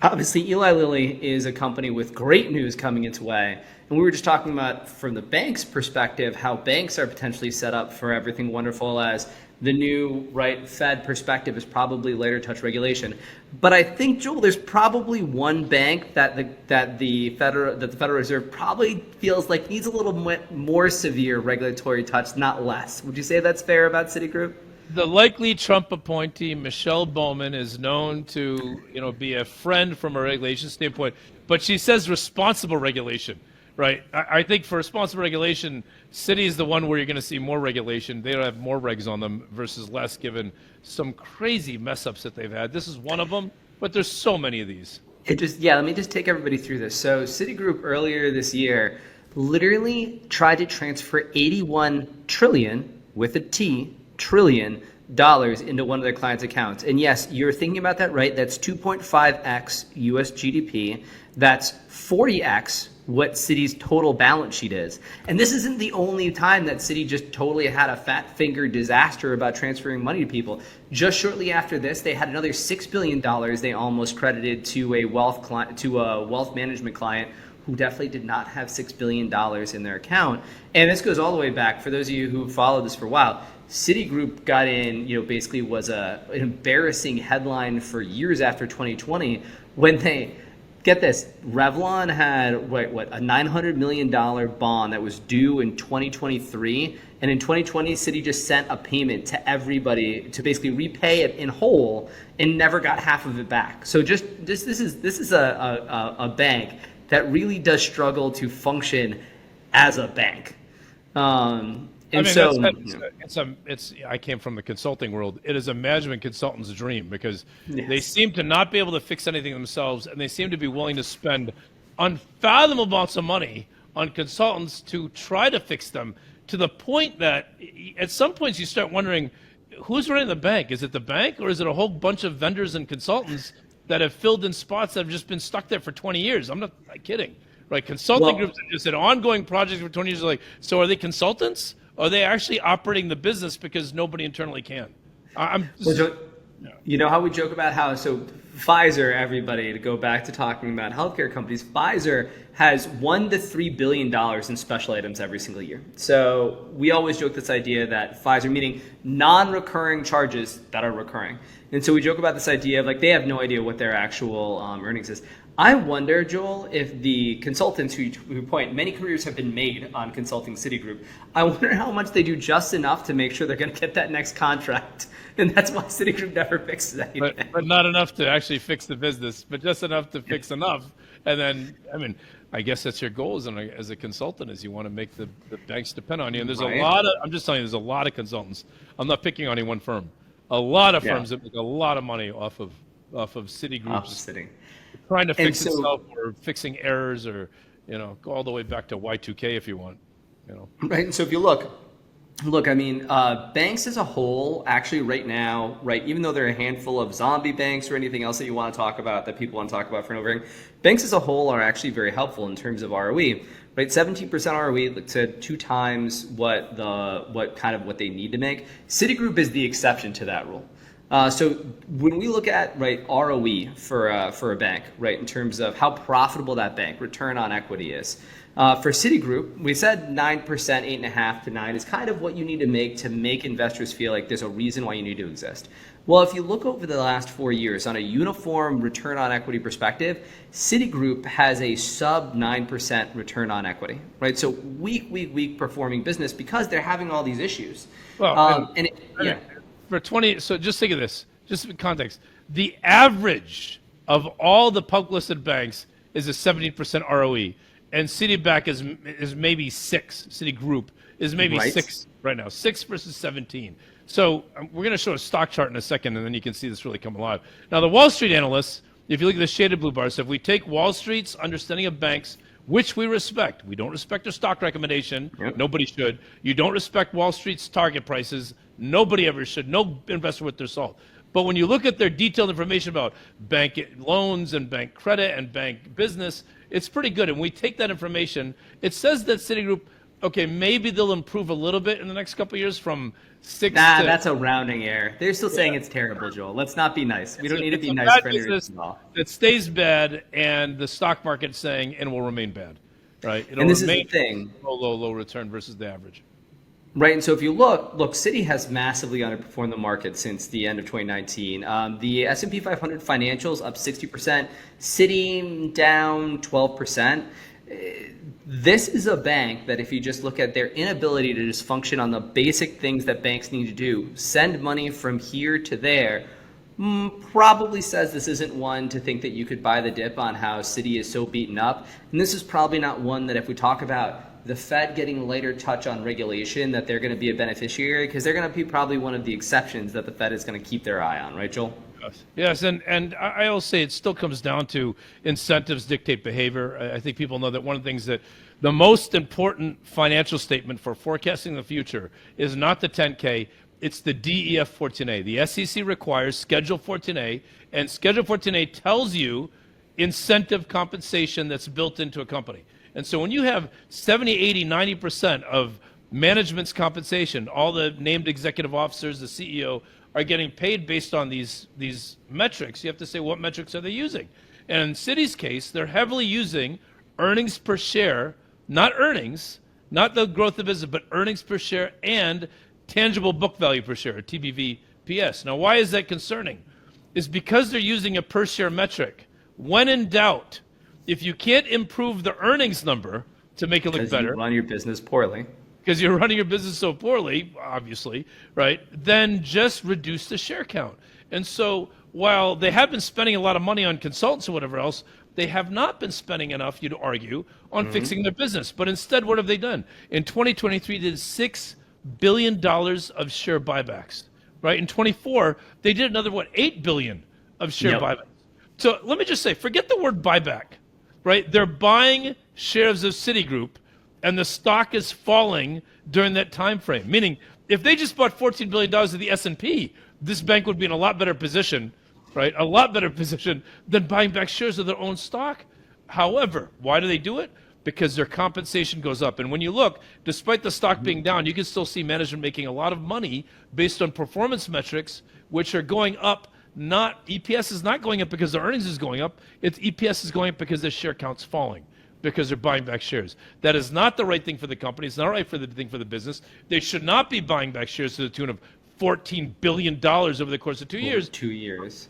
Obviously, Eli Lilly is a company with great news coming its way. And we were just talking about, from the bank's perspective, how banks are potentially set up for everything wonderful as the new Fed perspective is probably later touch regulation. But I think, Joel, there's probably one bank that the Federal Reserve probably feels like needs a little more severe regulatory touch, not less. Would you say that's fair about Citigroup? The likely Trump appointee, Michelle Bowman, is known to, be a friend from a regulation standpoint, but she says responsible regulation, right? I think for responsible regulation, Citi is the one where you're going to see more regulation. They don't have more regs on them versus less, given some crazy mess ups that they've had. This is one of them, but there's so many of these. Let me just take everybody through this. So Citigroup earlier this year literally tried to transfer 81 trillion with a T trillion dollars into one of their clients' accounts. And yes, you're thinking about that right. That's 2.5x US GDP. That's 40x what Citi's total balance sheet is. And this isn't the only time that Citi just totally had a fat finger disaster about transferring money to people. Just shortly after this, they had another $6 billion they almost credited to a wealth management client who definitely did not have $6 billion in their account. And this goes all the way back. For those of you who followed this for a while, Citigroup got in, basically was an embarrassing headline for years after 2020 when they, get this, Revlon had a $900 million bond that was due in 2023. And in 2020, Citi just sent a payment to everybody to basically repay it in whole and never got half of it back. So this is a bank that really does struggle to function as a bank. I came from the consulting world. It is a management consultant's dream because Yes. they seem to not be able to fix anything themselves, and they seem to be willing to spend unfathomable amounts of money on consultants to try to fix them, to the point that at some points you start wondering, who's running the bank? Is it the bank, or is it a whole bunch of vendors and consultants that have filled in spots that have just been stuck there for 20 years? I'm not kidding. Right? Consulting groups that just said ongoing projects for 20 years are like, so are they consultants? Are they actually operating the business because nobody internally can? You know how we joke about how, so Pfizer, everybody, to go back to talking about healthcare companies, Pfizer has $1 to $3 billion in special items every single year. So we always joke this idea that Pfizer, meaning non-recurring charges that are recurring. And so we joke about this idea of they have no idea what their actual earnings is. I wonder, Joel, if the consultants who point, many careers have been made on consulting Citigroup. I wonder how much they do just enough to make sure they're going to get that next contract. And that's why Citigroup never fixes anything. But not enough to actually fix the business, but just enough to fix enough. And then, I guess that's your goal as a consultant, is you want to make the banks depend on you. And there's I'm just telling you, there's a lot of consultants. I'm not picking on any one firm. A lot of firms that make a lot of money off of Citigroup's trying to fix itself, or fixing errors, or go all the way back to Y2K if you want. Right. And so if you look, banks as a whole, actually right now, even though there are a handful of zombie banks or anything else that you want to talk about, that people want to talk about for an overing, banks as a whole are actually very helpful in terms of ROE. Right, 17% ROE to 2 times what they need to make. Citigroup is the exception to that rule. So when we look at ROE for a bank, in terms of how profitable that bank, return on equity is. For Citigroup, we said 9%, 8.5 to 9 is kind of what you need to make investors feel like there's a reason why you need to exist. Well, if you look over the last 4 years on a uniform return on equity perspective, Citigroup has a sub 9% return on equity, right? So weak performing business because they're having all these issues. Well, for 20, so just think of this, just in context. The average of all the public listed banks is a 17% ROE, and Citibank is maybe 6. Citigroup is maybe 6 right now, 6 versus 17. So we're going to show a stock chart in a second, and then you can see this really come alive. Now, the Wall Street analysts, if you look at the shaded blue bars, so if we take Wall Street's understanding of banks, which we respect, we don't respect their stock recommendation. Yep. Nobody should. You don't respect Wall Street's target prices. Nobody ever should. No investor worth their salt. But when you look at their detailed information about bank loans and bank credit and bank business, it's pretty good. And we take that information. It says that Citigroup okay, maybe they'll improve a little bit in the next couple of years from 6 Nah, to. that's a rounding error. They're still saying it's terrible, Joel. Let's not be nice. We don't need to It's be a nice bad for any business reason at all. that stays bad, and the stock market's saying and will remain bad, right? It'll And this is remain the thing. low return versus the average. Right, and so if you look, Citi has massively underperformed the market since the end of 2019. The S&P 500 financials up 60%, Citi down 12%. This is a bank that if you just look at their inability to just function on the basic things that banks need to do, send money from here to there, probably says this isn't one to think that you could buy the dip on how Citi is so beaten up. And this is probably not one that if we talk about the Fed getting later touch on regulation, that they're going to be a beneficiary, because they're going to be probably one of the exceptions that the Fed is going to keep their eye on, right, Joel? Yes, and I will say it still comes down to incentives dictate behavior. I think people know that one of the things that the most important financial statement for forecasting the future is not the 10K, it's the DEF 14A. The SEC requires Schedule 14A, and Schedule 14A tells you incentive compensation that's built into a company. And so when you have 70, 80, 90% of management's compensation, all the named executive officers, the CEO, are getting paid based on these metrics, you have to say, what metrics are they using? And in Citi's case, they're heavily using earnings per share, not earnings, not the growth of business, but earnings per share and tangible book value per share, TBVPS. Now, why is that concerning? It's because they're using a per share metric. When in doubt, if you can't improve the earnings number to make it look better, you run your business poorly. Because you're running your business so poorly, obviously, right? Then just reduce the share count. And so while they have been spending a lot of money on consultants or whatever else, they have not been spending enough, you'd argue, on fixing their business. But instead, what have they done? In 2023, they did $6 billion of share buybacks, right? In 24, they did another, $8 billion of share buybacks. So let me just say, forget the word buyback, right? They're buying shares of Citigroup, and the stock is falling during that time frame. Meaning, if they just bought $14 billion of the S&P, this bank would be in a lot better position, right? A lot better position than buying back shares of their own stock. However, why do they do it? Because their compensation goes up. And when you look, despite the stock being down, you can still see management making a lot of money based on performance metrics, which are going up. Not EPS is not going up because the earnings is going up. It's EPS is going up because the share count's falling, because they're buying back shares. That is not the right thing for the company. It's not right for the thing for the business. They should not be buying back shares to the tune of $14 billion over the course of 2 years. 2 years.